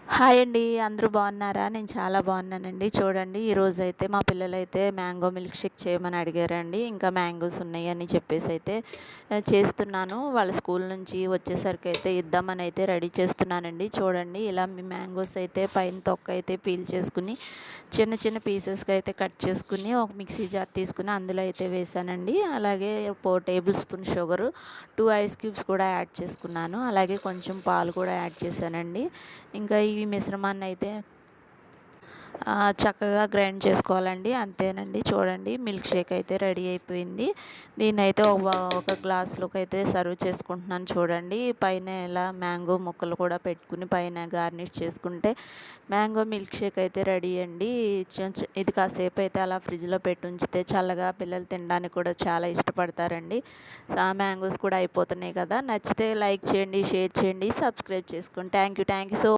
Hi అండి. అందరూ బాగున్నారా? నేను చాలా బాగున్నానండి. చూడండి ఈరోజైతే మా పిల్లలైతే మ్యాంగో మిల్క్ షేక్ చేయమని అడిగారండి. ఇంకా మ్యాంగోస్ ఉన్నాయని చెప్పేసైతే చేస్తున్నాను. వాళ్ళ స్కూల్ నుంచి వచ్చేసరికైతే ఇద్దామని అయితే రెడీ చేస్తున్నానండి. చూడండి ఇలా మ్యాంగోస్ అయితే పైన తొక్క అయితే పీల్ చేసుకుని చిన్న చిన్న పీసెస్‌గా అయితే కట్ చేసుకుని ఒక మిక్సీ జార్ తీసుకుని అందులో అయితే వేశానండి. అలాగే 4 table spoon sugar, 2 ice cubes కూడా యాడ్ చేసుకున్నాను. అలాగే కొంచెం పాలు కూడా యాడ్ చేశానండి. ఇంకా ఈ మిశ్రమాన్నయితే చక్కగా గ్రైండ్ చేసుకోవాలండి. అంతేనండి. చూడండి మిల్క్ షేక్ అయితే రెడీ అయిపోయింది. దీన్నైతే ఒక గ్లాస్‌లోకి అయితే సర్వ్ చేసుకుంటున్నాను చూడండి. పైన ఇలా మ్యాంగో ముక్కలు కూడా పెట్టుకుని పైన గార్నిష్ చేసుకుంటే మ్యాంగో మిల్క్ షేక్ అయితే రెడీ అండి. ఇది కాసేపు అయితే అలా ఫ్రిడ్జ్‌లో పెట్టి ఉంచితే చల్లగా పిల్లలు తినడానికి కూడా చాలా ఇష్టపడతారండి. మ్యాంగోస్ కూడా అయిపోతున్నాయి కదా! నచ్చితే లైక్ చేయండి, షేర్ చేయండి, సబ్స్క్రైబ్ చేసుకోండి. Thank you so